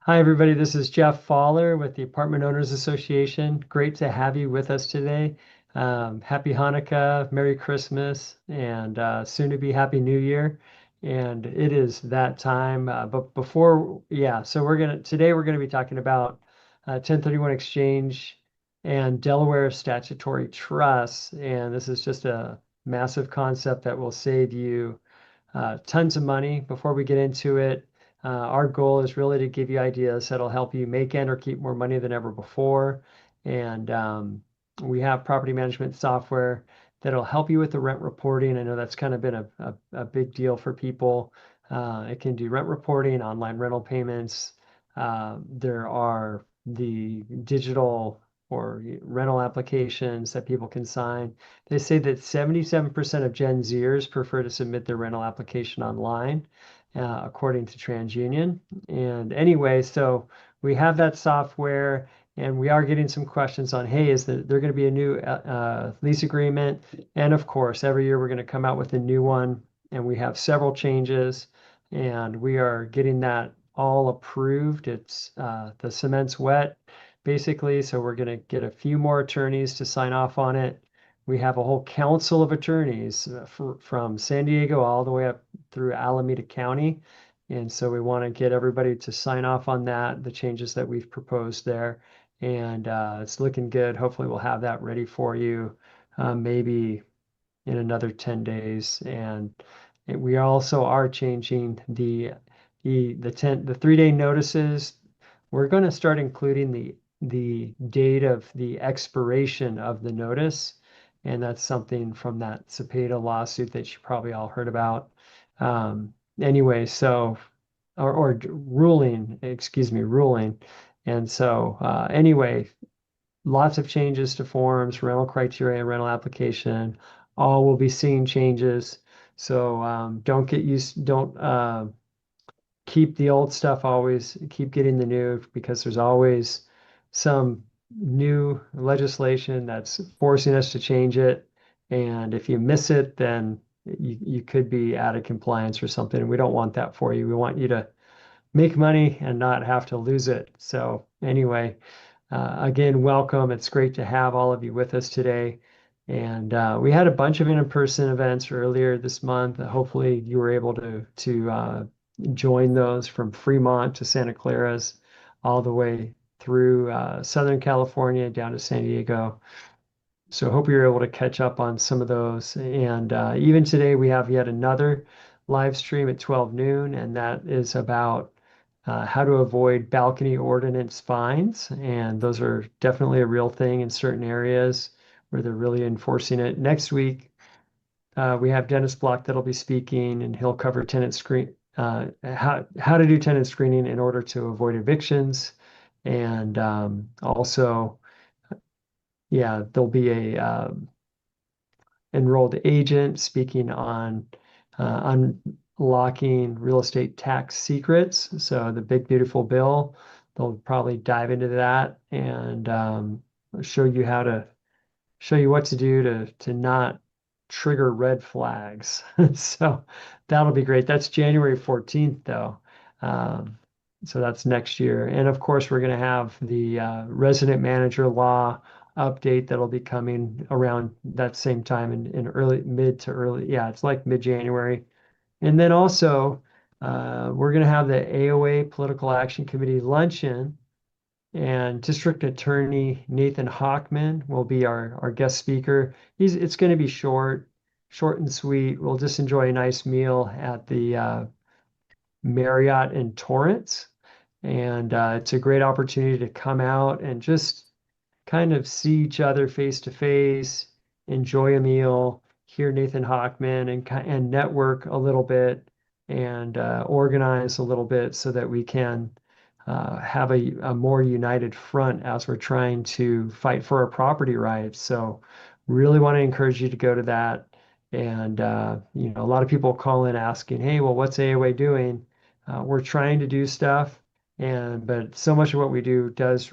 Hi, everybody. This is Jeff Fowler with the Apartment Owners Association. Great to have you with us today. Happy Hanukkah, Merry Christmas, and soon to be Happy New Year. And it is that time. But before, yeah, so today we're gonna be talking about 1031 exchange and Delaware statutory trusts. And this is just a massive concept that will save you tons of money. Before we get into it, our goal is really to give you ideas that'll help you make and or keep more money than ever before. And we have property management software that'll help you with the rent reporting. I know that's kind of been a big deal for people. It can do rent reporting, online rental payments. There are the digital or rental applications that people can sign. They say that 77% of Gen Zers prefer to submit their rental application online, according to TransUnion. And anyway, so we have that software, and we are getting some questions on, hey, is there going to be a new lease agreement? And of course, every year we're going to come out with a new one, and we have several changes, and we are getting that all approved. It's the cement's wet, basically, so we're going to get a few more attorneys to sign off on it. We have a whole council of attorneys from San Diego all the way up through Alameda County. And so we want to get everybody to sign off on that, the changes that we've proposed there. And it's looking good. Hopefully we'll have that ready for you maybe in another 10 days. And we also are changing the 3-day notices. We're going to start including the date of the expiration of the notice. And that's something from that Cepeda lawsuit that you probably all heard about. Anyway, so, or ruling, excuse me, ruling. And so, anyway, lots of changes to forms, rental criteria, rental application, all will be seeing changes. So, don't keep the old stuff, always keep getting the new, because there's always some new legislation that's forcing us to change it. And if you miss it, then you could be out of compliance or something. And we don't want that for you. We want you to make money and not have to lose it. So anyway, again, welcome. It's great to have all of you with us today. And we had a bunch of in-person events earlier this month. Hopefully you were able to join those, from Fremont to Santa Clara's, all the way through Southern California down to San Diego. So I hope you're able to catch up on some of those. And even today we have yet another live stream at 12 noon, and that is about how to avoid balcony ordinance fines. And those are definitely a real thing in certain areas where they're really enforcing it. Next week, we have Dennis Block that'll be speaking, and he'll cover how to do tenant screening in order to avoid evictions. And also, yeah, there'll be a enrolled agent speaking on unlocking real estate tax secrets. So the big beautiful bill, they'll probably dive into that and show you what to do to not trigger red flags. So that'll be great. That's January 14th, though. Um, so that's next year. And of course, we're going to have the resident manager law update that'll be coming around that same time in yeah, it's like mid-January. And then also, we're going to have the AOA Political Action Committee luncheon, and District Attorney Nathan Hockman will be our guest speaker. It's going to be short and sweet. We'll just enjoy a nice meal at the Marriott in Torrance. And it's a great opportunity to come out and just kind of see each other face to face, enjoy a meal, hear Nathan Hockman, and network a little bit, and organize a little bit so that we can have a more united front as we're trying to fight for our property rights. So really want to encourage you to go to that. And a lot of people call in asking, hey, well, what's AOA doing? We're trying to do stuff, but so much of what we do does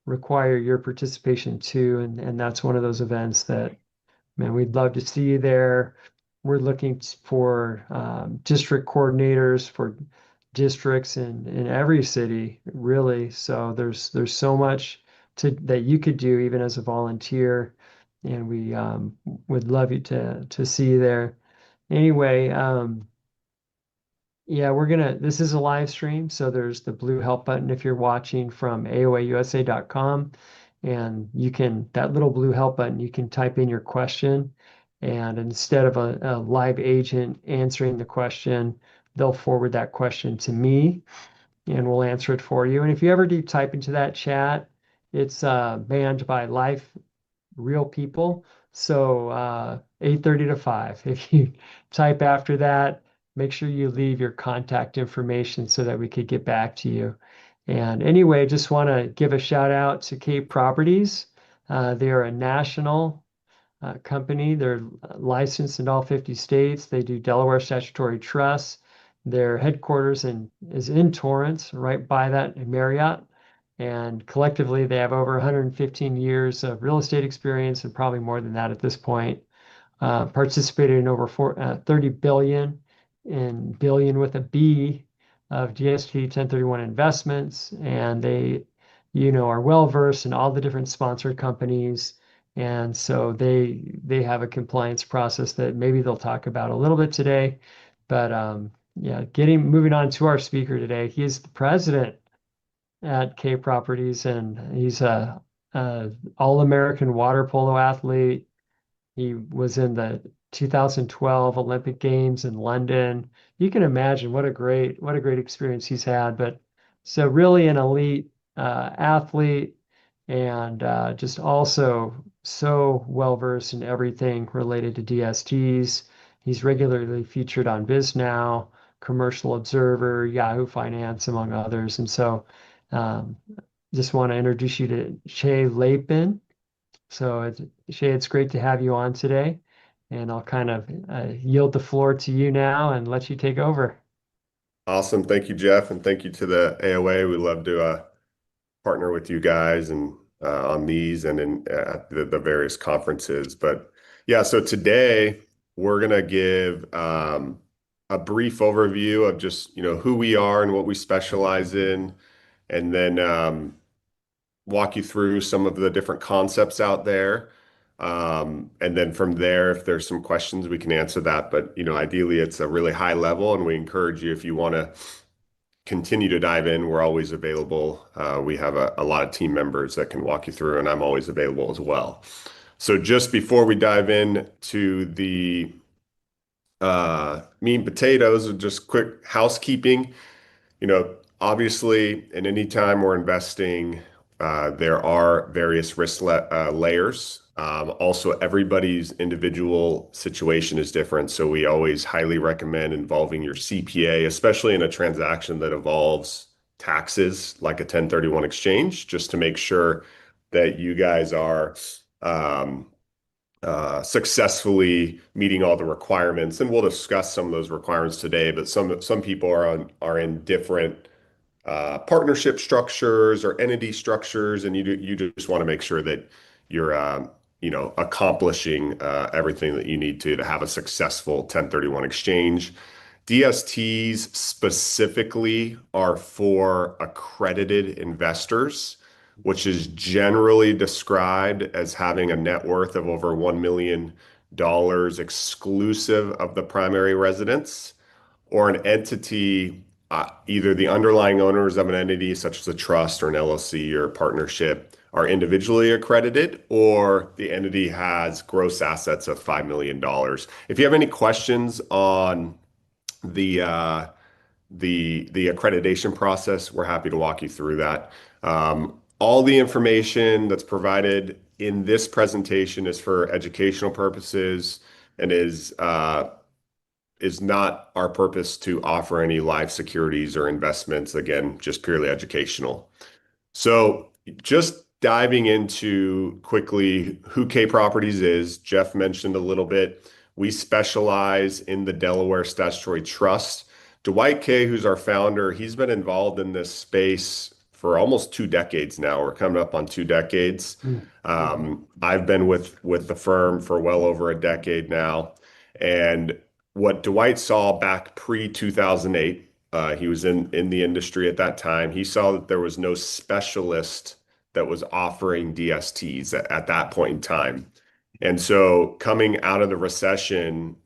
require your participation too. And that's one of those events that, man, we'd love to see you there. We're looking for district coordinators for districts in every city, really. So there's so much that you could do even as a volunteer, and we would love you to see you there. Anyway, yeah, this is a live stream, so there's the blue help button if you're watching from aoausa.com, and that little blue help button, you can type in your question, and instead of a live agent answering the question, they'll forward that question to me, and we'll answer it for you. And if you ever do type into that chat, it's banned by life real people. So 8:30 to 5. If you type after that, make sure you leave your contact information so that we could get back to you. And anyway, just want to give a shout out to Cape Properties. They are a national company. They're licensed in all 50 states. They do Delaware statutory trusts. Their headquarters is in Torrance, right by that in Marriott. And collectively, they have over 115 years of real estate experience and probably more than that at this point. Participated in over 30 billion and billion with a B of GST 1031 investments. And they, are well versed in all the different sponsored companies. And so they have a compliance process that maybe they'll talk about a little bit today. But yeah, moving on to our speaker today. He is the president at K Properties, and he's a All-American water polo athlete. He was in the 2012 Olympic Games in London. You can imagine what a great experience he's had. But so really an elite athlete, and just also so well versed in everything related to DSTs. He's regularly featured on BizNow, Commercial Observer, Yahoo Finance, among others. And so um, just want to introduce you to Chay Lapin. So, Shay, it's great to have you on today, and I'll kind of yield the floor to you now and let you take over. Awesome. Thank you, Jeff, and thank you to the AOA. We love to partner with you guys and on these and in the various conferences. But yeah, so today we're gonna give a brief overview of just who we are and what we specialize in, and then walk you through some of the different concepts out there. And then from there, if there's some questions, we can answer that. But ideally, it's a really high level, and we encourage you if you want to continue to dive in. We're always available. We have a lot of team members that can walk you through, and I'm always available as well. So just before we dive in to the meat and potatoes, just quick housekeeping. Obviously, in any time we're investing, there are various layers. Also, everybody's individual situation is different, so we always highly recommend involving your CPA, especially in a transaction that involves taxes like a 1031 exchange, just to make sure that you guys are successfully meeting all the requirements. And we'll discuss some of those requirements today, but some people are in different partnership structures or entity structures, and you just want to make sure that you're accomplishing everything that you need to have a successful 1031 exchange. DSTs specifically are for accredited investors, which is generally described as having a net worth of over $1 million exclusive of the primary residence, or an entity, either the underlying owners of an entity, such as a trust or an LLC or a partnership, are individually accredited, or the entity has gross assets of $5 million. If you have any questions on the the accreditation process, we're happy to walk you through that. All the information that's provided in this presentation is for educational purposes and is not our purpose to offer any live securities or investments. Again, just purely educational. So just diving into quickly who K Properties is, Jeff mentioned a little bit. We specialize in the Delaware Statutory Trust. Dwight Kay, who's our founder, he's been involved in this space for almost 2 decades now. We're coming up on 2 decades. Mm. I've been with the firm for well over a decade now. And what Dwight saw back pre-2008, He was in the industry at that time. He saw that there was no specialist that was offering DSTs at that point in time. And so coming out of the recession,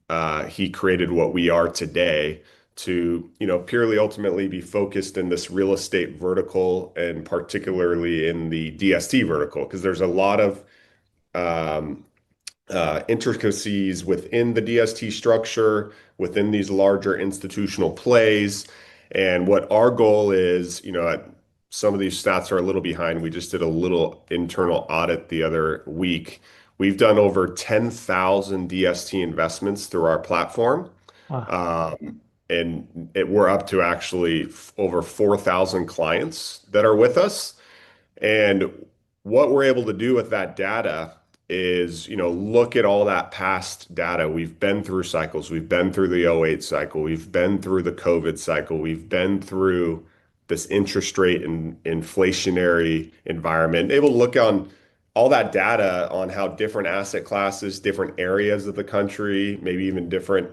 he created what we are today to, purely ultimately be focused in this real estate vertical and particularly in the DST vertical, because there's a lot of um, intricacies within the DST structure, within these larger institutional plays. And what our goal is, some of these stats are a little behind. We just did a little internal audit the other week. We've done over 10,000 DST investments through our platform. Wow. We're up to actually over 4,000 clients that are with us. And what we're able to do with that data is, look at all that past data. We've been through cycles. We've been through the '08 cycle. We've been through the COVID cycle. We've been through this interest rate and inflationary environment. Able to look on all that data on how different asset classes, different areas of the country, maybe even different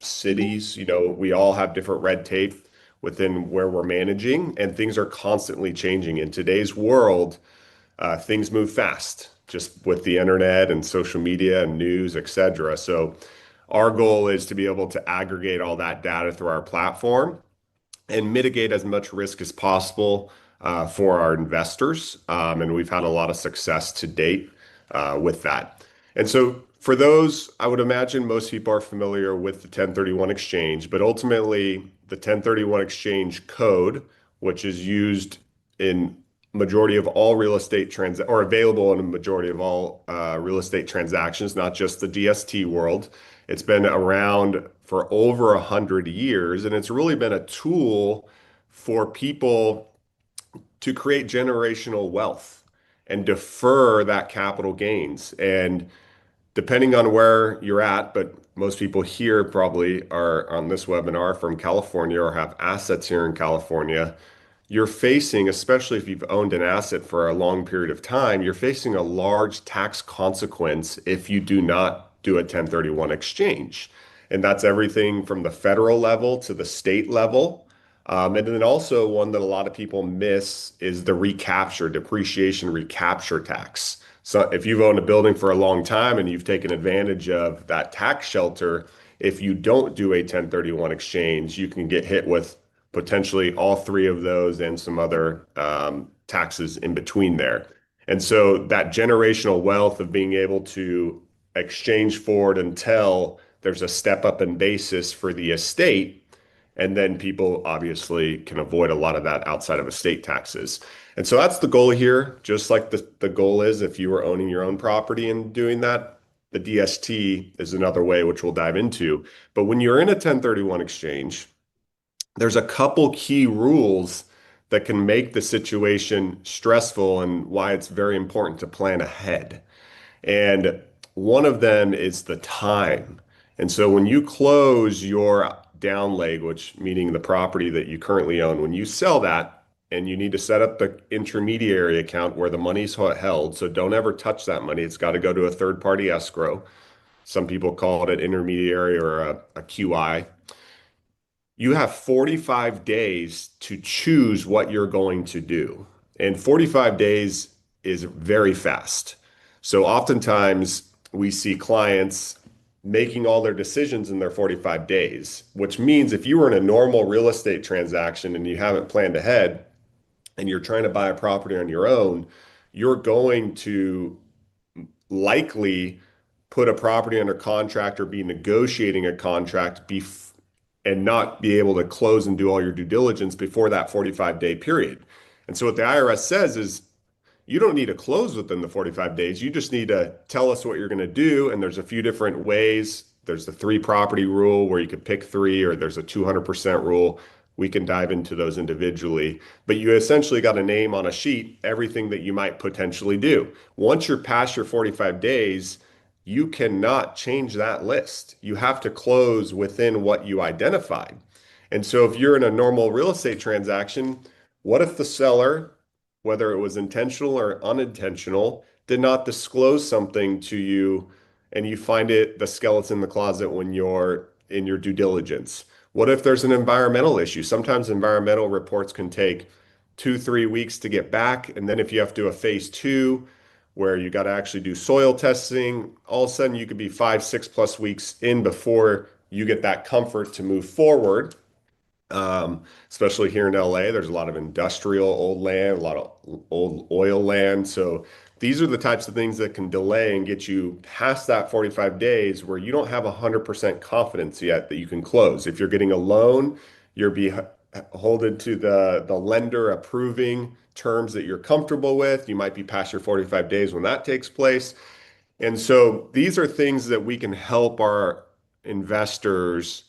cities, we all have different red tape within where we're managing, and things are constantly changing. In today's world, things move fast, just with the internet and social media and news, etc. So our goal is to be able to aggregate all that data through our platform and mitigate as much risk as possible for our investors. And we've had a lot of success to date with that. And so for those, I would imagine most people are familiar with the 1031 exchange, but ultimately the 1031 exchange code, which is used in majority of all real estate trans or available in a majority of all real estate transactions, not just the DST world. It's been around for over 100 years, and it's really been a tool for people to create generational wealth and defer that capital gains. And depending on where you're at, but most people here probably are on this webinar from California or have assets here in California. You're facing, especially if you've owned an asset for a long period of time, you're facing a large tax consequence if you do not do a 1031 exchange. And that's everything from the federal level to the state level. And then also one that a lot of people miss is the recapture, depreciation recapture tax. So if you've owned a building for a long time and you've taken advantage of that tax shelter, if you don't do a 1031 exchange, you can get hit with potentially all three of those and some other taxes in between there. And so that generational wealth of being able to exchange forward until there's a step up in basis for the estate, and then people obviously can avoid a lot of that outside of estate taxes. And so that's the goal here, just like the goal is if you were owning your own property and doing that. The DST is another way, which we'll dive into. But when you're in a 1031 exchange, there's a couple key rules that can make the situation stressful and why it's very important to plan ahead. And one of them is the time. And so when you close your down leg, which meaning the property that you currently own, when you sell that and you need to set up the intermediary account where the money's held, so don't ever touch that money. It's got to go to a third party escrow. Some people call it an intermediary or a QI. You have 45 days to choose what you're going to do. And 45 days is very fast. So oftentimes we see clients making all their decisions in their 45 days, which means if you were in a normal real estate transaction and you haven't planned ahead and you're trying to buy a property on your own, you're going to likely put a property under contract or be negotiating a contract and not be able to close and do all your due diligence before that 45-day period. And so what the IRS says is you don't need to close within the 45 days. You just need to tell us what you're going to do. And there's a few different ways. There's the three property rule where you could pick three, or there's a 200% rule. We can dive into those individually. But you essentially got a name on a sheet, everything that you might potentially do. Once you're past your 45 days, you cannot change that list. You have to close within what you identified. And so if you're in a normal real estate transaction, what if the seller, whether it was intentional or unintentional, did not disclose something to you and you find it the skeleton in the closet when you're in your due diligence? What if there's an environmental issue? Sometimes environmental reports can take 2, 3 weeks to get back. And then if you have to do a phase 2 where you got to actually do soil testing, all of a sudden you could be 5, 6+ weeks in before you get that comfort to move forward. Especially here in LA, there's a lot of industrial old land, a lot of old oil land. So these are the types of things that can delay and get you past that 45 days where you don't have 100% confidence yet that you can close. If you're getting a loan, you're beholden to the lender approving terms that you're comfortable with. You might be past your 45 days when that takes place. And so these are things that we can help our investors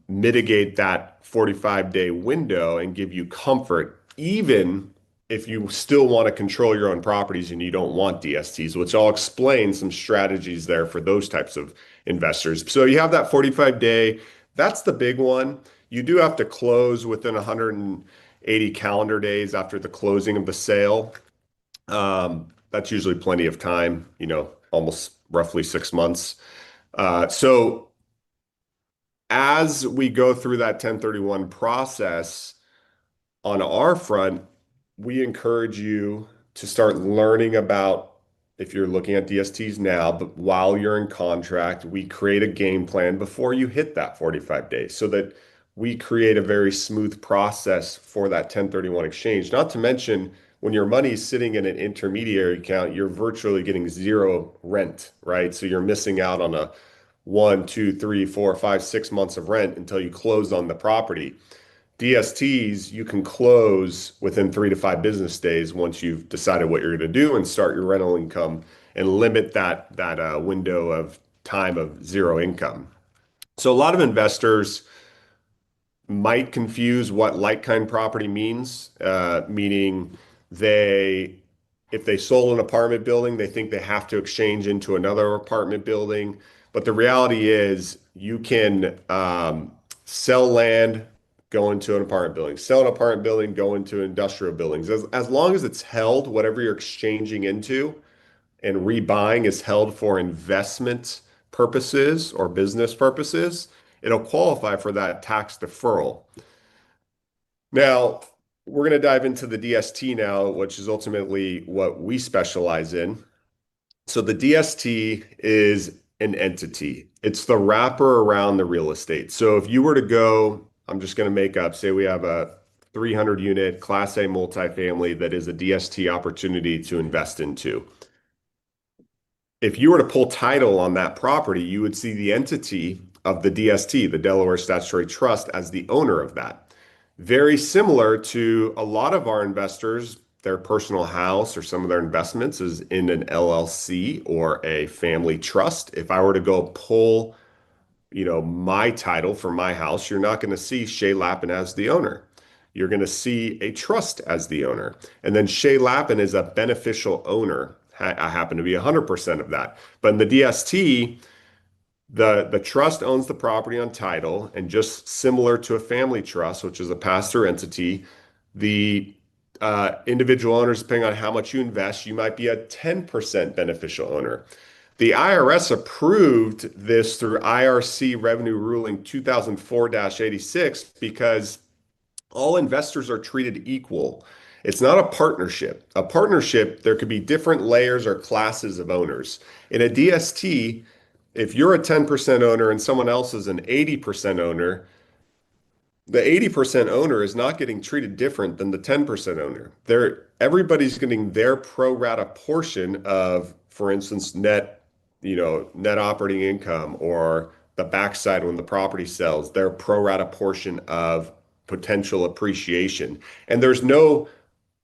mitigate that 45-day window and give you comfort, even if you still want to control your own properties and you don't want DSTs, which I'll explain some strategies there for those types of investors. So you have that 45-day, that's the big one. You do have to close within 180 calendar days after the closing of the sale. That's usually plenty of time, almost roughly 6 months. So as we go through that 1031 process on our front, we encourage you to start learning about if you're looking at DSTs now, but while you're in contract, we create a game plan before you hit that 45 days so that we create a very smooth process for that 1031 exchange. Not to mention, when your money is sitting in an intermediary account, you're virtually getting zero rent, right? So you're missing out on a 1, 2, 3, 4, 5, 6 months of rent until you close on the property. DSTs, you can close within 3 to 5 business days once you've decided what you're going to do and start your rental income and limit that window of time of zero income. So a lot of investors might confuse what like-kind property means, meaning they, if they sold an apartment building, they think they have to exchange into another apartment building. But the reality is you can sell land, go into an apartment building, sell an apartment building, go into industrial buildings. As long as it's held, whatever you're exchanging into and rebuying is held for investment purposes or business purposes, it'll qualify for that tax deferral. Now, we're going to dive into the DST now, which is ultimately what we specialize in. So the DST is an entity. It's the wrapper around the real estate. So if you were to go, I'm just going to make up, say we have a 300 unit Class A multifamily that is a DST opportunity to invest into. If you were to pull title on that property, you would see the entity of the DST, the Delaware Statutory Trust, as the owner of that. Very similar to a lot of our investors, their personal house or some of their investments is in an LLC or a family trust. If I were to go pull, my title for my house, you're not going to see Chay Lapin as the owner. You're going to see a trust as the owner. And then Chay Lapin is a beneficial owner. I happen to be 100% of that. But in the DST, the trust owns the property on title, and just similar to a family trust, which is a pass-through entity, the individual owners, depending on how much you invest, you might be a 10% beneficial owner. The IRS approved this through IRC Revenue Ruling 2004-86 because all investors are treated equal. It's not a partnership. A partnership, there could be different layers or classes of owners. In a DST, if you're a 10% owner and someone else is an 80% owner, the 80% owner is not getting treated different than the 10% owner. Everybody's getting their pro rata portion of, for instance, net operating income, or the backside when the property sells, their pro rata portion of potential appreciation. And there's no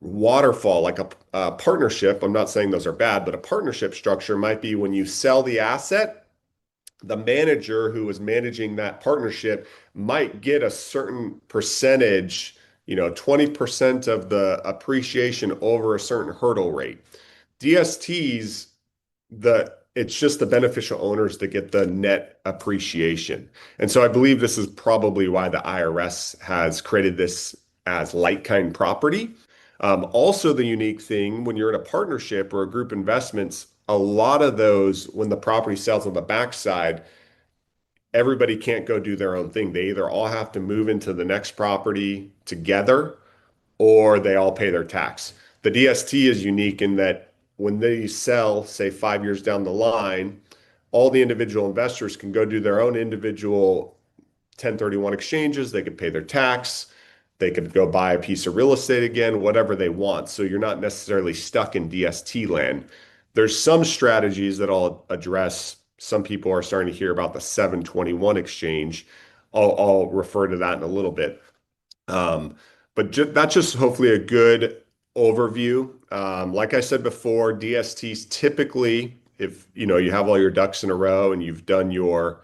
waterfall like a partnership. I'm not saying those are bad, but a partnership structure might be when you sell the asset, the manager who is managing that partnership might get a certain percentage, 20% of the appreciation over a certain hurdle rate. DSTs, it's just the beneficial owners that get the net appreciation. And so I believe this is probably why the IRS has created this as like-kind property. Also, the unique thing when you're in a partnership or a group investments, a lot of those, when the property sells on the backside, everybody can't go do their own thing. They either all have to move into the next property together or they all pay their tax. The DST is unique in that when they sell, say 5 years down the line, all the individual investors can go do their own individual 1031 exchanges. They could pay their tax. They could go buy a piece of real estate again, whatever they want. So you're not necessarily stuck in DST land. There's some strategies that I'll address. Some people are starting to hear about the 721 exchange. I'll refer to that in a little bit. Um, but that's just hopefully a good overview. Like I said before, DSTs typically, if you have all your ducks in a row and you've done your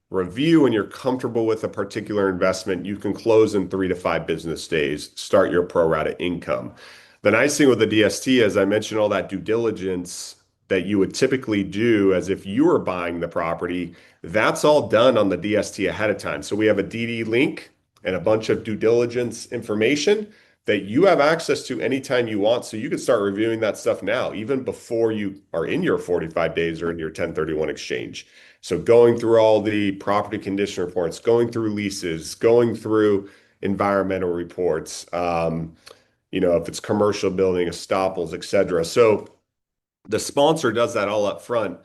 review and you're comfortable with a particular investment, you can close in 3 to 5 business days, start your pro rata income. The nice thing with the DST, as I mentioned, all that due diligence that you would typically do as if you were buying the property, that's all done on the DST ahead of time. So we have a DD link and a bunch of due diligence information that you have access to anytime you want. So you can start reviewing that stuff now, even before you are in your 45 days or in your 1031 exchange. So going through all the property condition reports, going through leases, going through environmental reports, if it's commercial building, estoppels, et cetera. So the sponsor does that all up front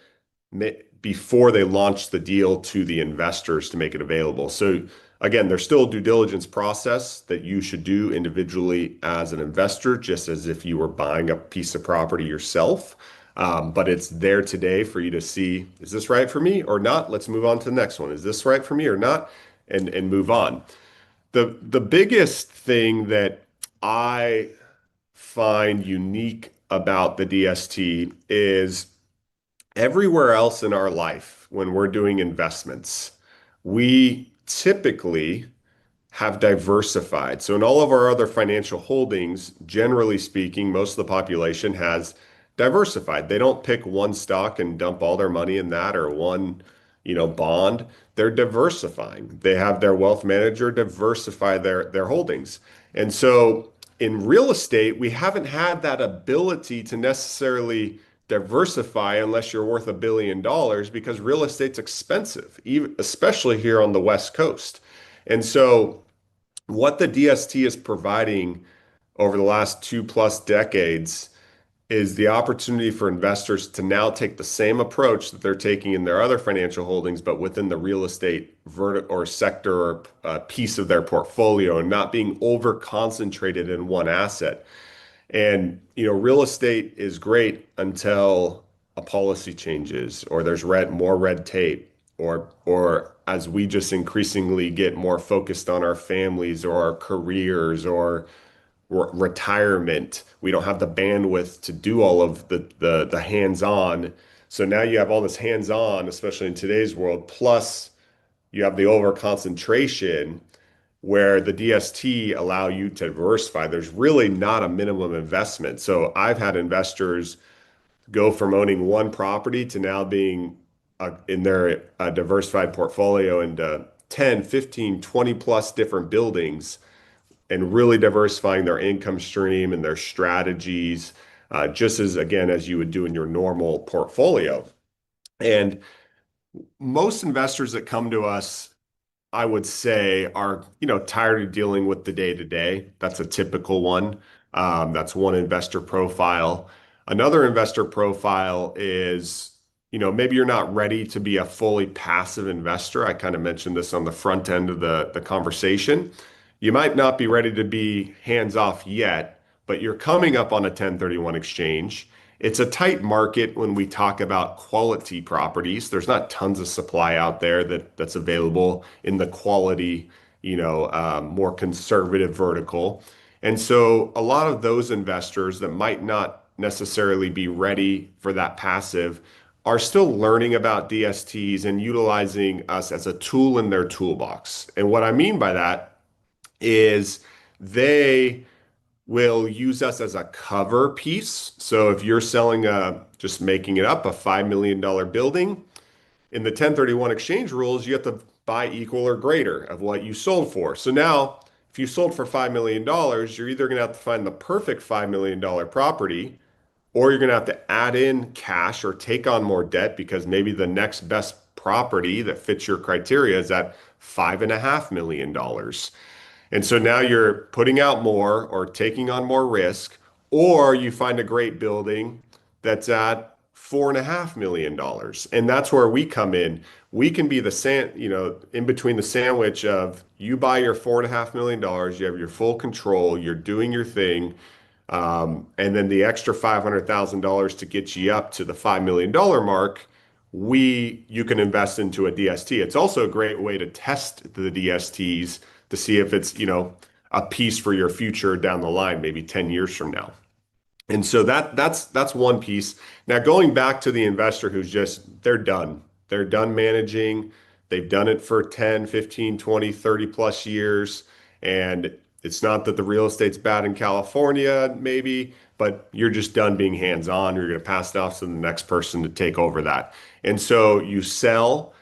before they launch the deal to the investors to make it available. So again, there's still a due diligence process that you should do individually as an investor, just as if you were buying a piece of property yourself. But it's there today for you to see, is this right for me or not? Let's move on to the next one. Is this right for me or not? And move on. The biggest thing that I find unique about the DST is everywhere else in our life, when we're doing investments, we typically have diversified. So in all of our other financial holdings, generally speaking, most of the population has diversified. They don't pick one stock and dump all their money in that or one, bond. They're diversifying. They have their wealth manager diversify their holdings. And so in real estate, we haven't had that ability to necessarily diversify unless you're worth $1 billion because real estate's expensive, even especially here on the West Coast. And so what the DST is providing over the last 2+ decades is the opportunity for investors to now take the same approach that they're taking in their other financial holdings, but within the real estate vertical or sector or piece of their portfolio and not being over concentrated in one asset. And, real estate is great until a policy changes or there's more red tape or as we just increasingly get more focused on our families or our careers or retirement, we don't have the bandwidth to do all of the hands-on. So now you have all this hands-on, especially in today's world, plus you have the over concentration where the DST allow you to diversify. There's really not a minimum investment. So I've had investors go from owning one property to now being in their diversified portfolio into 10, 15, 20 plus different buildings and really diversifying their income stream and their strategies, just as, again, as you would do in your normal portfolio. And most investors that come to us, I would say, are tired of dealing with the day to day. That's a typical one. That's one investor profile. Another investor profile is, maybe you're not ready to be a fully passive investor. I kind of mentioned this on the front end of the conversation. You might not be ready to be hands off yet, but you're coming up on a 1031 exchange. It's a tight market when we talk about quality properties. There's not tons of supply out there that's available in the quality, more conservative vertical. And so a lot of those investors that might not necessarily be ready for that passive are still learning about DSTs and utilizing us as a tool in their toolbox. And what I mean by that is they will use us as a cover piece. So if you're selling just making it up, a $5 million building, in the 1031 exchange rules, you have to buy equal or greater of what you sold for. So now, if you sold for $5 million, you're either going to have to find the perfect $5 million property, or you're going to have to add in cash or take on more debt because maybe the next best property that fits your criteria is at $5.5 million. And so now you're putting out more or taking on more risk, or you find a great building that's at $4.5 million. And that's where we come in. We can be in between the sandwich of you buy your $4.5 million, you have your full control, you're doing your thing, and then the extra $500,000 to get you up to the $5 million mark, you can invest into a DST. It's also a great way to test the DSTs to see if it's, a piece for your future down the line, maybe 10 years from now. And so that's one piece. Now going back to the investor who's they're done. They're done managing. They've done it for 10, 15, 20, 30 plus years. And it's not that the real estate's bad in California, maybe, but you're just done being hands-on. You're going to pass it off to the next person to take over that. And so you sell,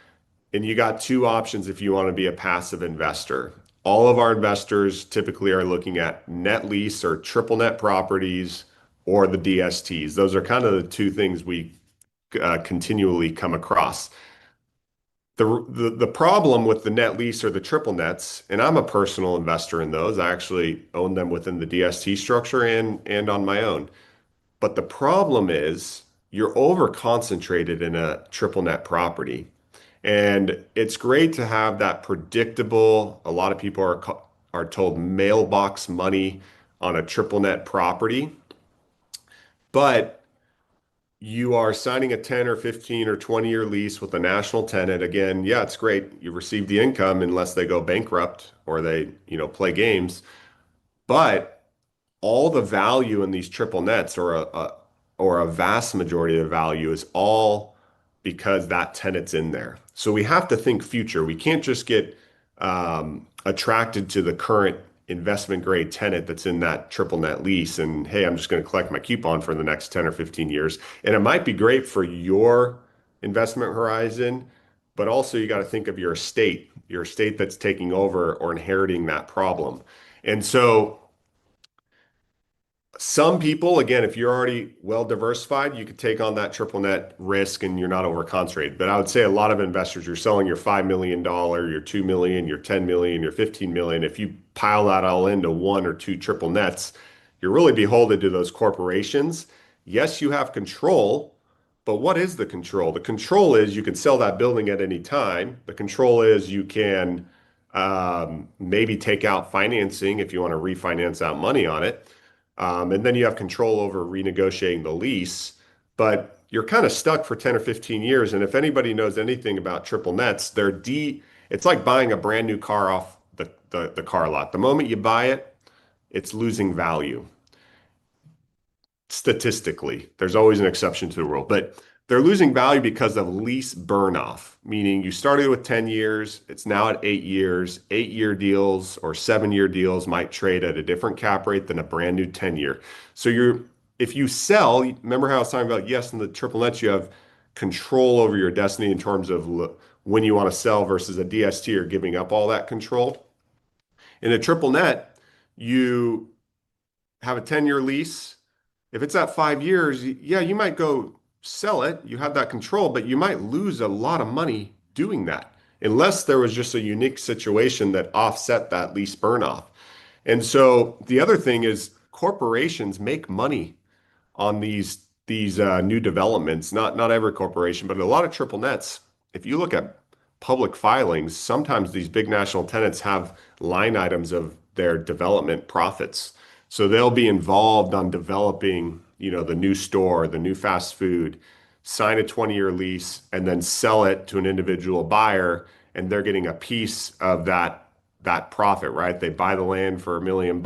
and you got two options if you want to be a passive investor. All of our investors typically are looking at net lease or triple net properties or the DSTs. Those are kind of the two things we continually come across. The problem with the net lease or the triple nets, and I'm a personal investor in those. I actually own them within the DST structure and on my own. But the problem is you're over concentrated in a triple net property. And it's great to have that predictable, a lot of people are told mailbox money on a triple net property, but you are signing a 10 or 15 or 20-year lease with a national tenant. Again, yeah, it's great. You receive the income unless they go bankrupt or they, play games. But all the value in these triple nets or a vast majority of the value is all because that tenant's in there. So we have to think future. We can't just get attracted to the current investment grade tenant that's in that triple net lease and hey, I'm just going to collect my coupon for the next 10 or 15 years. And it might be great for your investment horizon, but also you got to think of your estate that's taking over or inheriting that problem. And so some people, again, if you're already well diversified, you could take on that triple net risk and you're not over concentrated. But I would say a lot of investors, you're selling your $5 million, your 2 million, your 10 million, your 15 million. If you pile that all into one or two triple nets, you're really beholden to those corporations. Yes, you have control, but what is the control? The control is you can sell that building at any time. The control is you can maybe take out financing if you want to refinance out money on it. And then you have control over renegotiating the lease, but you're kind of stuck for 10 or 15 years. And if anybody knows anything about triple nets, it's like buying a brand new car off the car lot. The moment you buy it, it's losing value. Statistically, there's always an exception to the rule, but they're losing value because of lease burn off, meaning you started with 10 years, it's now at 8 years. 8-year deals or 7-year deals might trade at a different cap rate than a brand new 10-year. So if you sell, remember how I was talking about, yes, in the triple nets, you have control over your destiny in terms of when you want to sell versus a DST or giving up all that control. In a triple net, you have a 10-year lease. If it's at 5 years, yeah, you might go sell it. You have that control, but you might lose a lot of money doing that unless there was just a unique situation that offset that lease burn off. And so the other thing is corporations make money on these new developments. Not every corporation, but a lot of triple nets. If you look at public filings, sometimes these big national tenants have line items of their development profits. So they'll be involved on developing, the new store, the new fast food, sign a 20-year lease, and then sell it to an individual buyer, and they're getting a piece of that profit, right? They buy the land for $1 million,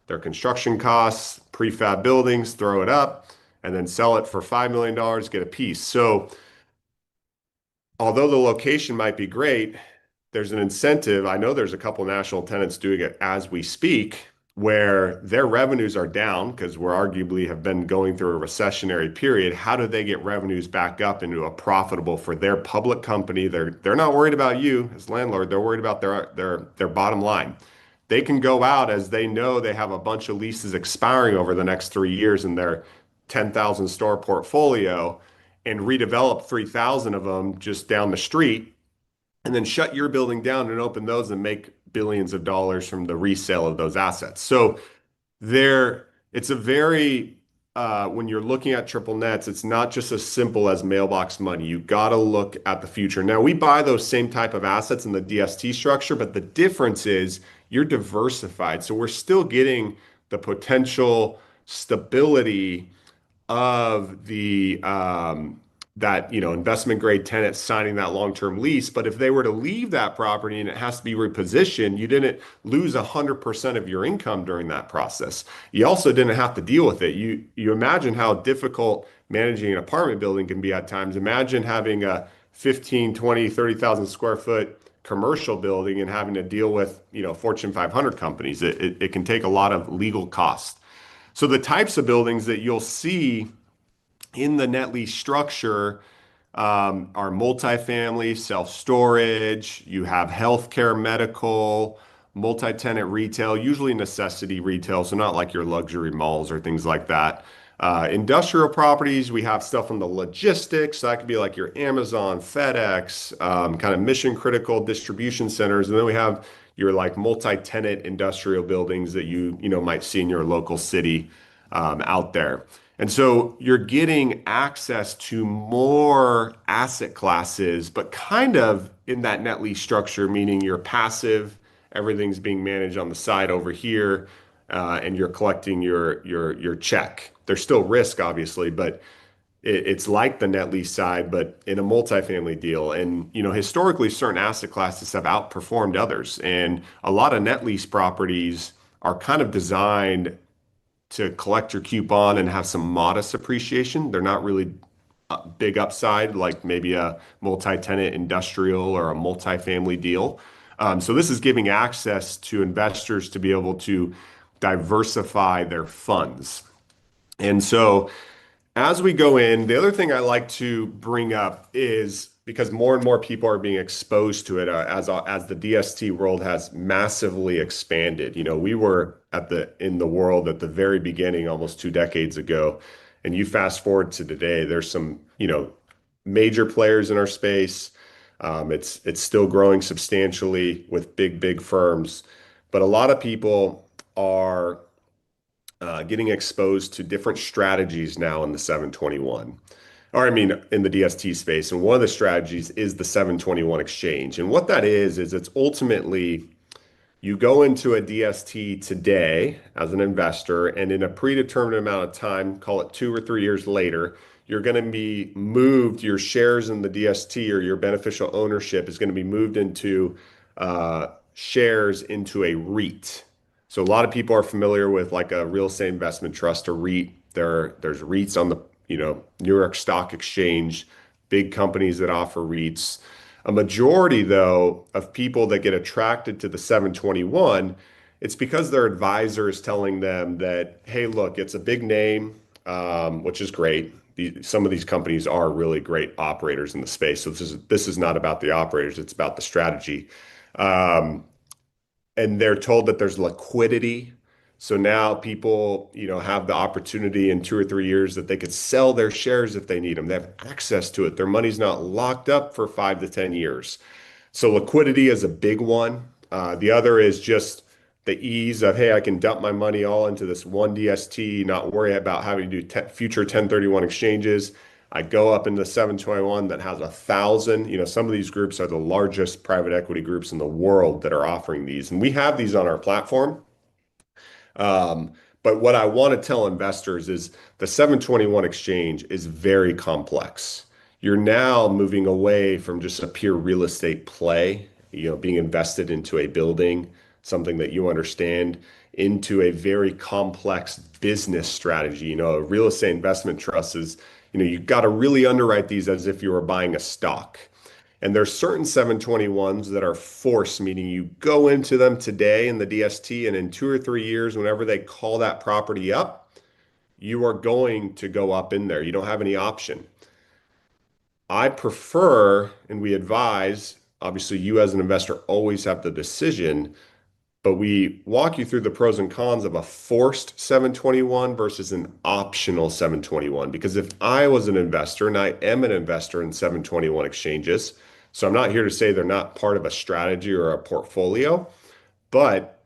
their construction costs, prefab buildings, throw it up, and then sell it for $5 million, get a piece. So although the location might be great, there's an incentive. I know there's a couple national tenants doing it as we speak, where their revenues are down because we're arguably have been going through a recessionary period. How do they get revenues back up into a profitable for their public company? They're not worried about you as landlord. They're worried about their bottom line. They can go out as they know they have a bunch of leases expiring over the next 3 years in their 10,000 store portfolio, and redevelop 3,000 of them just down the street, and then shut your building down and open those and make billions of dollars from the resale of those assets. So there, it's a very, when you're looking at triple nets, it's not just as simple as mailbox money. You got to look at the future. Now, we buy those same type of assets in the DST structure, but the difference is you're diversified. So we're still getting the potential stability of the that investment grade tenant signing that long-term lease. But if they were to leave that property and it has to be repositioned, you didn't lose 100% of your income during that process. You also didn't have to deal with it. You imagine how difficult managing an apartment building can be at times. Imagine having a 15, 20, 30,000 square foot commercial building and having to deal with Fortune 500 companies. It can take a lot of legal cost. So the types of buildings that you'll see in the net lease structure are multifamily, self-storage. You have healthcare, medical, multi-tenant retail, usually necessity retail, so not like your luxury malls or things like that. Industrial properties, we have stuff on the logistics. That could be like your Amazon, FedEx, kind of mission critical distribution centers. And then we have your like multi-tenant industrial buildings that you might see in your local city out there. And so you're getting access to more asset classes, but kind of in that net lease structure, meaning you're passive, everything's being managed on the side over here, and you're collecting your check. There's still risk, obviously, but it's like the net lease side, but in a multifamily deal. And historically, certain asset classes have outperformed others, and a lot of net lease properties are kind of designed to collect your coupon and have some modest appreciation. They're not really big upside like maybe a multi-tenant industrial or a multifamily deal. So this is giving access to investors to be able to diversify their funds. And so as we go in, the other thing I like to bring up is because more and more people are being exposed to it as the DST world has massively expanded. We were in the world at the very beginning, almost 2 decades ago, and you fast forward to today. There's some major players in our space. It's still growing substantially with big firms, but a lot of people are getting exposed to different strategies now in the 721, or I mean, in the DST space. And one of the strategies is the 721 exchange. And what that is it's ultimately you go into a DST today as an investor, and in a predetermined amount of time, call it 2 or 3 years later, you're going to be moved, your shares in the DST or your beneficial ownership is going to be moved into shares into a REIT. So a lot of people are familiar with like a real estate investment trust, a REIT. There's REITs on the New York Stock Exchange, big companies that offer REITs. A majority, though, of people that get attracted to the 721, it's because their advisor is telling them that, hey, look, it's a big name, which is great. Some of these companies are really great operators in the space. So this is not about the operators, it's about the strategy. And they're told that there's liquidity. So now people, have the opportunity in 2 or 3 years that they could sell their shares if they need them. They have access to it. Their money's not locked up for 5 to 10 years. So liquidity is a big one. The other is just the ease of, hey, I can dump my money all into this one DST, not worry about having to do future 1031 exchanges. I go up into the 721 that has 1,000. Some of these groups are the largest private equity groups in the world that are offering these. And we have these on our platform. But what I want to tell investors is the 721 exchange is very complex. You're now moving away from just a pure real estate play, being invested into a building, something that you understand, into a very complex business strategy. A real estate investment trust is, you've got to really underwrite these as if you were buying a stock. And there's certain 721s that are forced, meaning you go into them today in the DST, and in 2 or 3 years, whenever they call that property up, you are going to go up in there. You don't have any option. I prefer, and we advise, obviously, you as an investor always have the decision, but we walk you through the pros and cons of a forced 721 versus an optional 721. Because if I was an investor, and I am an investor in 721 exchanges, so I'm not here to say they're not part of a strategy or a portfolio, but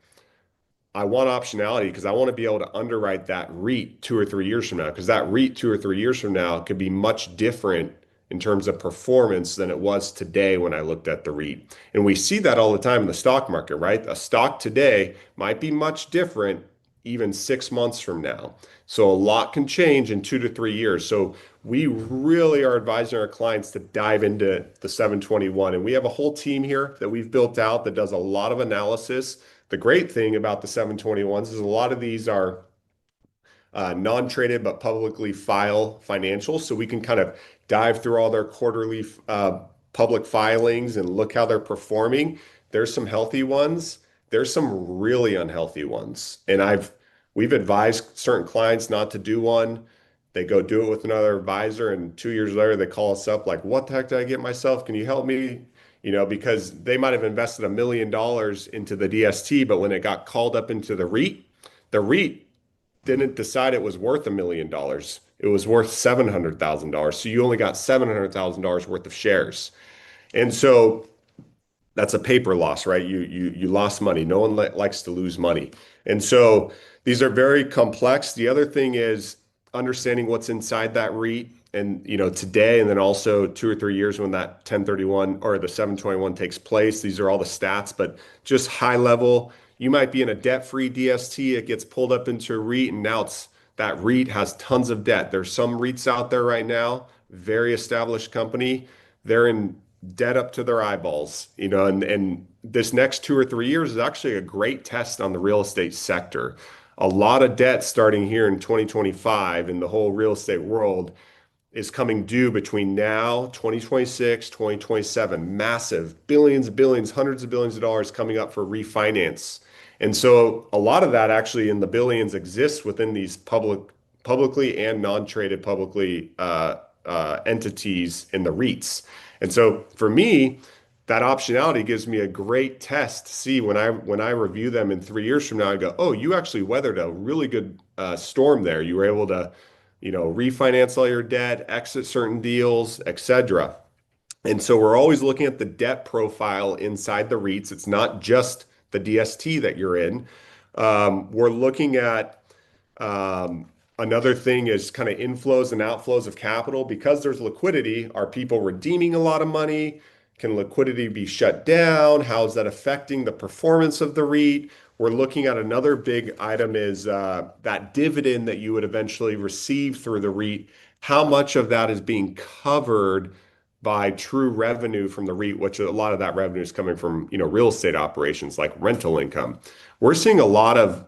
I want optionality because I want to be able to underwrite that REIT 2 or 3 years from now, because that REIT 2 or 3 years from now could be much different in terms of performance than it was today when I looked at the REIT. And we see that all the time in the stock market, right? A stock today might be much different even 6 months from now. So a lot can change in 2 to 3 years. So we really are advising our clients to dive into the 721. And we have a whole team here that we've built out that does a lot of analysis. The great thing about the 721s is a lot of these are non-traded but publicly file financials. So we can kind of dive through all their quarterly public filings and look how they're performing. There's some healthy ones. There's some really unhealthy ones. And we've advised certain clients not to do one. They go do it with another advisor, and 2 years later they call us up like, "What the heck did I get myself? Can you help me?" Because they might have invested $1 million into the DST, but when it got called up into the REIT didn't decide it was worth $1 million. It was worth $700,000. So you only got $700,000 worth of shares. And so that's a paper loss, right? You lost money. No one likes to lose money. And so these are very complex. The other thing is understanding what's inside that REIT and today and then also 2 or 3 years when that 1031 or the 721 takes place. These are all the stats, but just high level, you might be in a debt-free DST, it gets pulled up into a REIT, and now that REIT has tons of debt. There's some REITs out there right now, very established company, they're in debt up to their eyeballs, and this next 2 or 3 years is actually a great test on the real estate sector. A lot of debt starting here in 2025 in the whole real estate world is coming due between now, 2026, 2027. Massive billions, billions, hundreds of billions of dollars coming up for refinance. And so a lot of that actually in the billions exists within these publicly and non-traded publicly entities in the REITs. And so for me, that optionality gives me a great test to see when I review them in 3 years from now. I go, oh, you actually weathered a really good storm there. You were able to, refinance all your debt, exit certain deals, etc. And so we're always looking at the debt profile inside the REITs. It's not just the DST that you're in. We're looking at another thing is kind of inflows and outflows of capital. Because there's liquidity, are people redeeming a lot of money? Can liquidity be shut down? How is that affecting the performance of the REIT? We're looking at another big item is that dividend that you would eventually receive through the REIT. How much of that is being covered by true revenue from the REIT, which a lot of that revenue is coming from, real estate operations like rental income. We're seeing a lot of,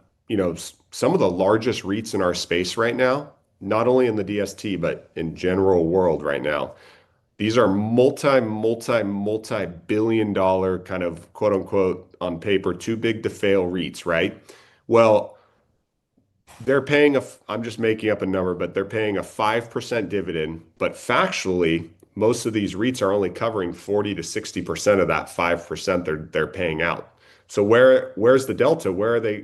some of the largest REITs in our space right now, not only in the DST, but in general world right now. These are multi-billion dollar kind of quote unquote on paper, too big to fail REITs, right? Well, they're paying I'm just making up a number, but they're paying a 5% dividend. But factually, most of these REITs are only covering 40 to 60% of that 5% they're paying out. So where's the delta?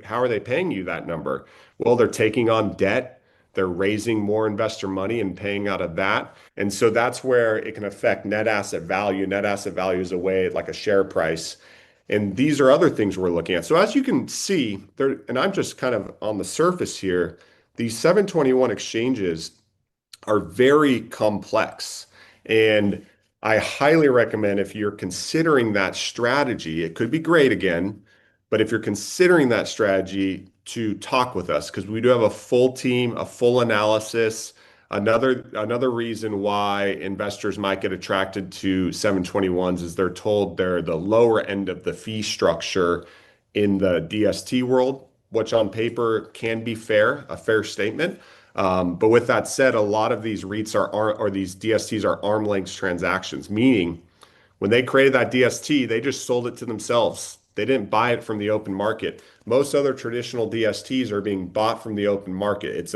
How are they paying you that number? Well, they're taking on debt, they're raising more investor money and paying out of that. And so that's where it can affect net asset value. Net asset value is a way like a share price. And these are other things we're looking at. So as you can see, there, and I'm just kind of on the surface here, these 721 exchanges are very complex. And I highly recommend if you're considering that strategy, it could be great again, but if you're considering that strategy to talk with us, because we do have a full team, a full analysis. Another reason why investors might get attracted to 721s is they're told they're the lower end of the fee structure in the DST world, which on paper can be fair, a fair statement. But with that said, a lot of these REITs or these DSTs are arm length transactions, meaning when they created that DST, they just sold it to themselves. They didn't buy it from the open market. Most other traditional DSTs are being bought from the open market.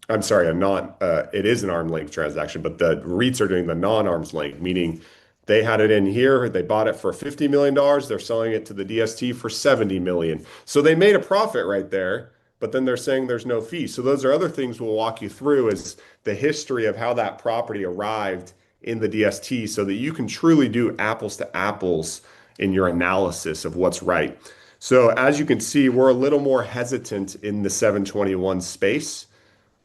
I'm sorry, it is an arm length transaction, but the REITs are doing the non-arm's length, meaning They had it in here. They bought it for $50 million. They're selling it to the DST for 70 million. So they made a profit right there, but then they're saying there's no fee. So those are other things we'll walk you through is the history of how that property arrived in the DST so that you can truly do apples to apples in your analysis of what's right. So as you can see, we're a little more hesitant in the 721 space.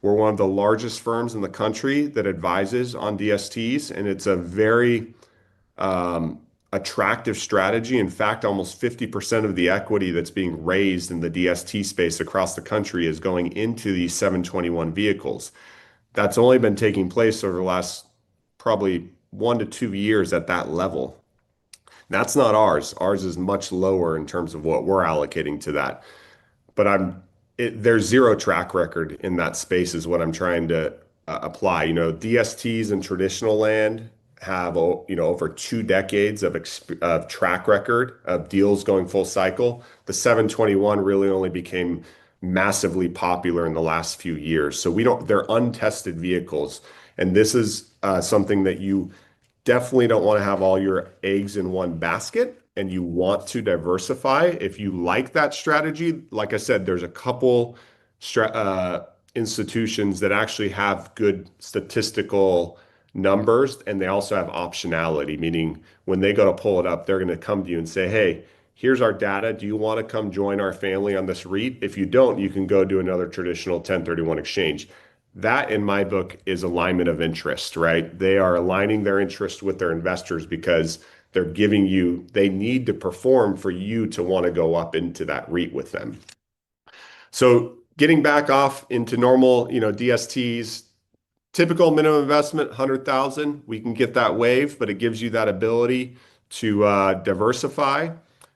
We're one of the largest firms in the country that advises on DSTs, and it's a very um, attractive strategy. In fact, almost 50% of the equity that's being raised in the DST space across the country is going into these 721 vehicles. That's only been taking place over the last probably 1 to 2 years at that level. That's not ours. Ours is much lower in terms of what we're allocating to that. But there's zero track record in that space is what I'm trying to apply. DSTs in traditional land have, over 2 decades of track record of deals going full cycle. The 721 really only became massively popular in the last few years. So they're untested vehicles. And this is something that you definitely don't want to have all your eggs in one basket and you want to diversify. If you like that strategy, like I said, there's a couple institutions that actually have good statistical numbers and they also have optionality, meaning when they go to pull it up, they're going to come to you and say, hey, here's our data. Do you want to come join our family on this REIT? If you don't, you can go do another traditional 1031 exchange. That, in my book, is alignment of interest, right? They are aligning their interest with their investors because they need to perform for you to want to go up into that REIT with them. So getting back off into normal, DSTs, typical minimum investment, 100,000. We can get that waived, but it gives you that ability to diversify.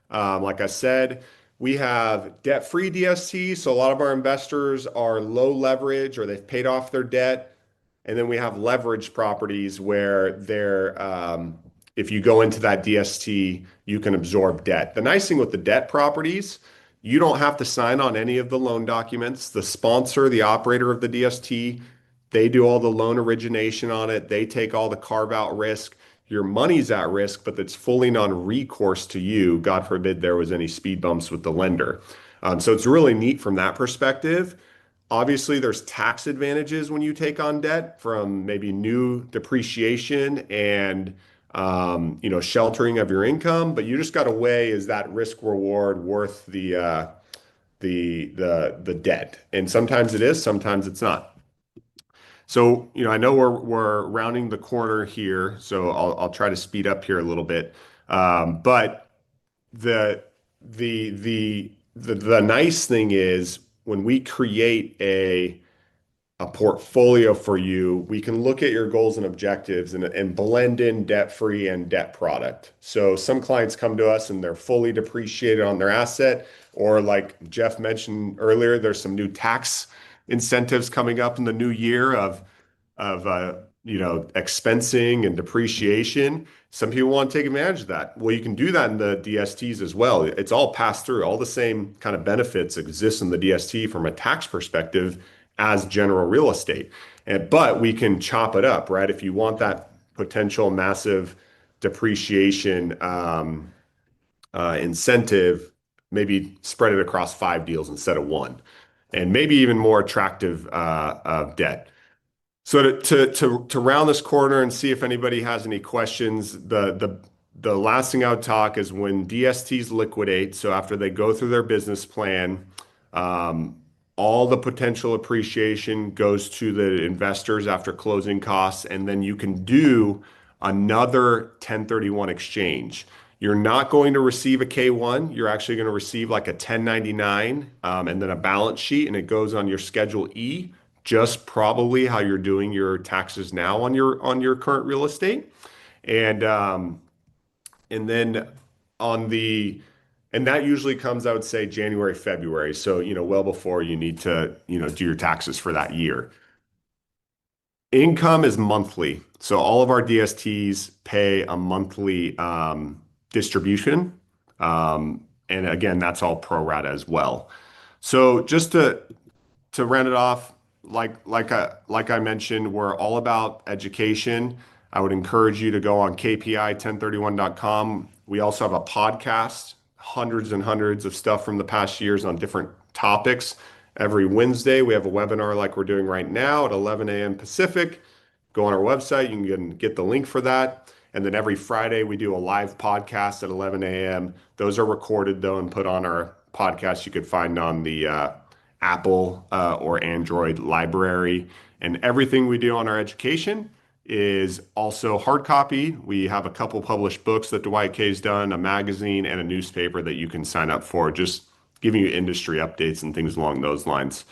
Like I said, we have debt-free DST. So a lot of our investors are low leverage or they've paid off their debt. And then we have leverage properties where if you go into that DST, you can absorb debt. The nice thing with the debt properties, you don't have to sign on any of the loan documents. The sponsor, the operator of the DST, they do all the loan origination on it. They take all the carve-out risk. Your money's at risk, but it's fully non-recourse to you. God forbid there was any speed bumps with the lender. So it's really neat from that perspective. Obviously, there's tax advantages when you take on debt from maybe new depreciation and sheltering of your income, but you just got to weigh, is that risk reward worth the debt? And sometimes it is, sometimes it's not. So, I know we're rounding the corner here, so I'll try to speed up here a little bit. But the the nice thing is when we create a portfolio for you, we can look at your goals and objectives and blend in debt-free and debt product. So some clients come to us and they're fully depreciated on their asset, or like Jeff mentioned earlier, there's some new tax incentives coming up in the new year of expensing and depreciation. Some people want to take advantage of that. Well, you can do that in the DSTs as well. It's all passed through. All the same kind of benefits exist in the DST from a tax perspective as general real estate. But we can chop it up, right? If you want that potential massive depreciation incentive, maybe spread it across 5 deals instead of one, and maybe even more attractive debt. So to round this corner and see if anybody has any questions, the last thing I would talk is when DSTs liquidate. So after they go through their business plan, all the potential appreciation goes to the investors after closing costs, and then you can do another 1031 exchange. You're not going to receive a K1. You're actually going to receive like a 1099 and then a balance sheet, and it goes on your Schedule E, just probably how you're doing your taxes now on your current real estate. And then on the and that usually comes, I would say, January, February. So, well before you need to, do your taxes for that year. Income is monthly. So all of our DSTs pay a monthly distribution. And again, that's all pro rata as well. So just to round it off, like I mentioned, we're all about education. I would encourage you to go on kpi1031.com. We also have a podcast, hundreds and hundreds of stuff from the past years on different topics. Every Wednesday, we have a webinar like we're doing right now at 11 a.m. Pacific. Go on our website, you can get the link for that. And then every Friday, we do a live podcast at 11 a.m. Those are recorded, though, and put on our podcast you could find on the Apple or Android library. And everything we do on our education is also hard copy. We have a couple published books that Dwight K's done, a magazine, and a newspaper that you can sign up for, just giving you industry updates and things along those lines.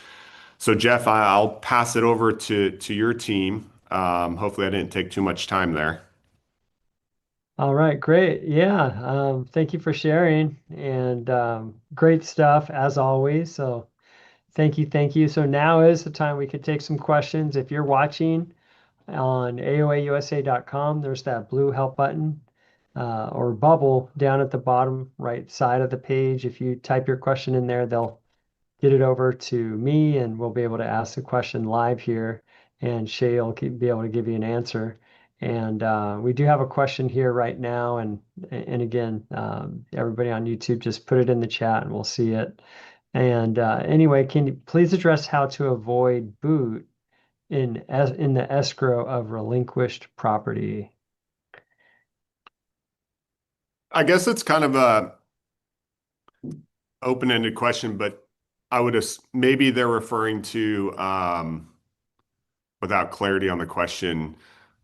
So, Jeff, I'll pass it over to your team. Hopefully, I didn't take too much time there. All right, great. Yeah, thank you for sharing and great stuff as always. So thank you, thank you. So now is the time we could take some questions. If you're watching on AOAUSA.com, there's that blue help button or bubble down at the bottom right side of the page. If you type your question in there, they'll get it over to me and we'll be able to ask the question live here and Shay will be able to give you an answer. And we do have a question here right now. And again, everybody on YouTube, just put it in the chat and we'll see it. And anyway, can you please address how to avoid boot in the escrow of relinquished property? I guess it's kind of a open-ended question, but maybe they're referring to without clarity on the question.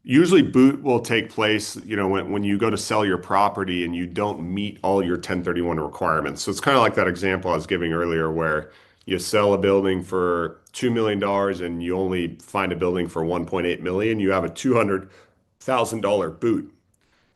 Usually boot will take place, when you go to sell your property and you don't meet all your 1031 requirements. So it's kind of like that example I was giving earlier where you sell a building for $2 million and you only find a building for 1.8 million, you have a $200,000 boot.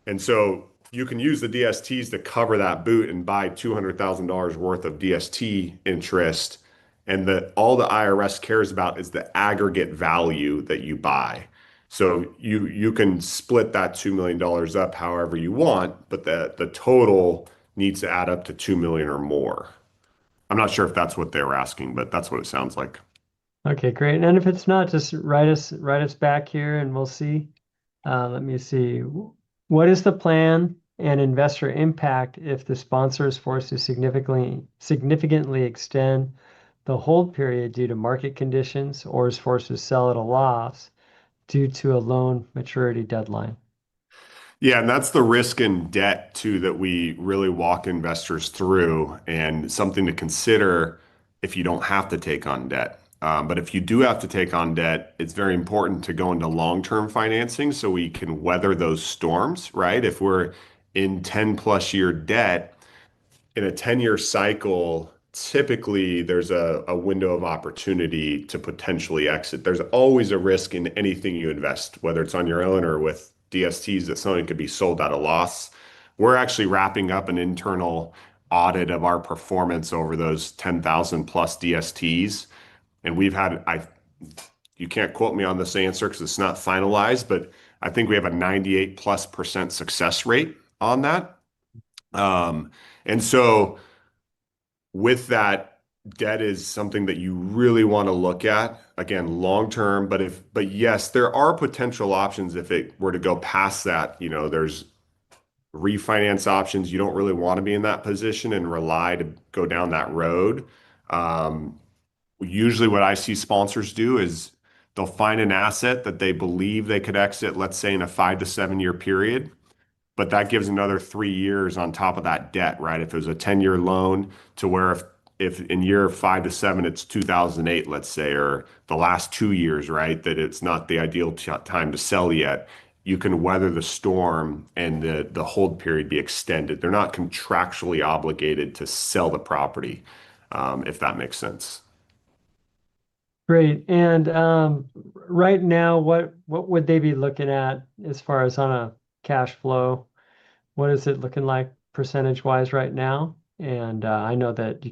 And so you can use the DSTs to cover that boot and buy $200,000 worth of DST interest. And all the IRS cares about is the aggregate value that you buy. So you can split that $2 million up however you want, but the total needs to add up to 2 million or more. I'm not sure if that's what they were asking, but that's what it sounds like. Okay, great. And if it's not, just write us back here and we'll see. Let me see. What is the plan and investor impact if the sponsor is forced to significantly extend the hold period due to market conditions or is forced to sell at a loss due to a loan maturity deadline? Yeah, and that's the risk and debt too that we really walk investors through, and something to consider if you don't have to take on debt. But if you do have to take on debt, it's very important to go into long-term financing so we can weather those storms, right? If we're in 10 plus year debt, in a 10-year cycle, typically there's a window of opportunity to potentially exit. There's always a risk in anything you invest, whether it's on your own or with DSTs, that something could be sold at a loss. We're actually wrapping up an internal audit of our performance over those 10,000 plus DSTs. And you can't quote me on this answer because it's not finalized, but I think we have a 98+% success rate on that. And so with that, debt is something that you really want to look at, again, long term. But yes, there are potential options if it were to go past that. There's refinance options. You don't really want to be in that position and rely to go down that road. Usually what I see sponsors do is they'll find an asset that they believe they could exit, let's say in a 5 to 7 year period. But that gives another 3 years on top of that debt, right? If it was a 10-year loan to where if in year 5 to 7, it's 2008, let's say, or the last 2 years, right? That it's not the ideal time to sell yet. You can weather the storm and the hold period be extended. They're not contractually obligated to sell the property, if that makes sense. Great. And right now, what would they be looking at as far as on a cash flow? What is it looking like percentage wise right now? And I know that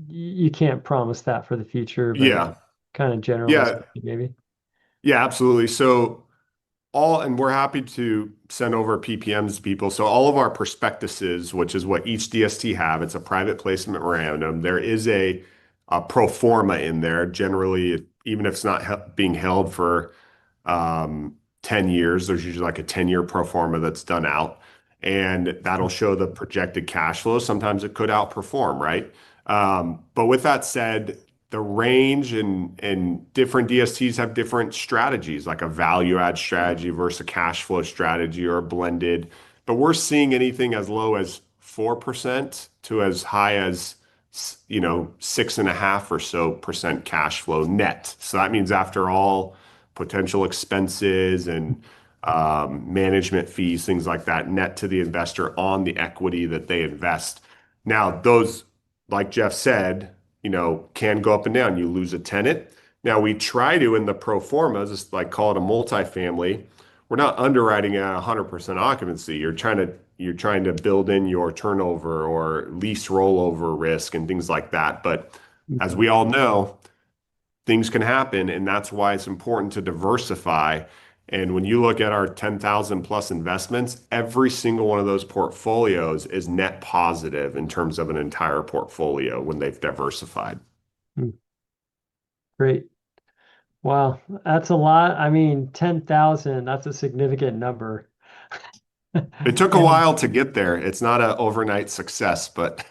you can't promise that for the future, but Yeah. kind of generally Yeah. speaking, maybe. Yeah, absolutely. And we're happy to send over PPMs to people. So all of our prospectuses, which is what each DST have, it's a private placement memorandum. There is a pro forma in there. Generally, even if it's not being held for 10 years. There's usually like a 10-year pro forma that's done out, and that'll show the projected cash flow. Sometimes it could outperform, right? But with that said, the range and different DSTs have different strategies, like a value add strategy versus a cash flow strategy or a blended. But we're seeing anything as low as 4% to as high as 6.5% or so cash flow net. So that means after all potential expenses and management fees, things like that, net to the investor on the equity that they invest. Now, those, like Jeff said, can go up and down. You lose a tenant. Now, we try to, in the pro formas, just like call it a multifamily, we're not underwriting at 100% occupancy. You're trying to build in your turnover or lease rollover risk and things like that. But as Mhm. we all know, things can happen, and that's why it's important to diversify. And when you look at our 10,000 plus investments, every single one of those portfolios is net positive in terms of an entire portfolio when they've diversified. Mm. Great. Wow, that's a lot. I mean, 10,000, that's a significant number. It took a And while to get there. It's not an overnight success, but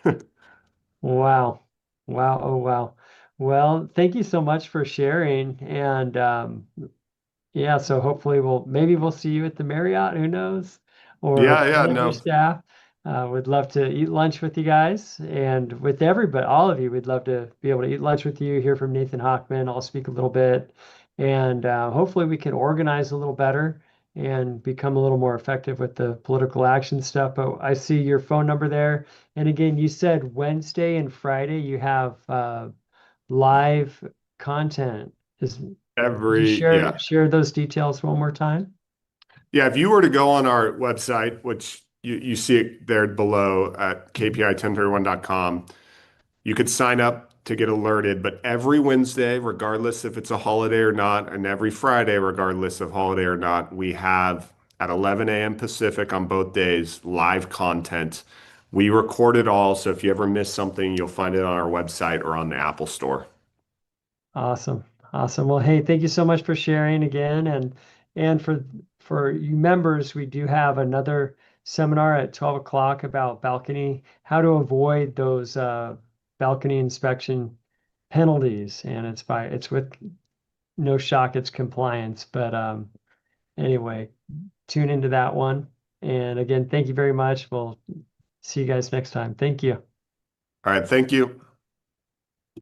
wow. Wow. Oh, wow. Well, thank you so much for sharing. And yeah, so hopefully maybe we'll see you at the Marriott, who knows? Or yeah, yeah, one of your no. staff. Would love to eat lunch with you guys and with everybody, all of you. We'd love to be able to eat lunch with you, hear from Nathan Hochman. I'll speak a little bit, and hopefully we can organize a little better and become a little more effective with the political action stuff. But I see your phone number there. And again, you said Wednesday and Friday you have live content. Would you Yeah. share those details one more time? Yeah, if you were to go on our website, which you see it there below at Mhm. kpi1031.com, you could sign up to get alerted. But every Wednesday, regardless if it's a holiday or not, and every Friday, regardless of holiday or not, we have at 11 a.m. Pacific on both days live content. We record it all, so if you ever miss something, you'll find it on our website or on the Apple Store. Awesome. Awesome. Well, hey, thank you so much for sharing again. And for you members, we do have another seminar at 12 o'clock about balcony, how to avoid those balcony inspection penalties. And it's with no shock, it's compliance. But anyway, tune into that one. And again, thank you very much. We'll see you guys next time. Thank you. All right, thank you.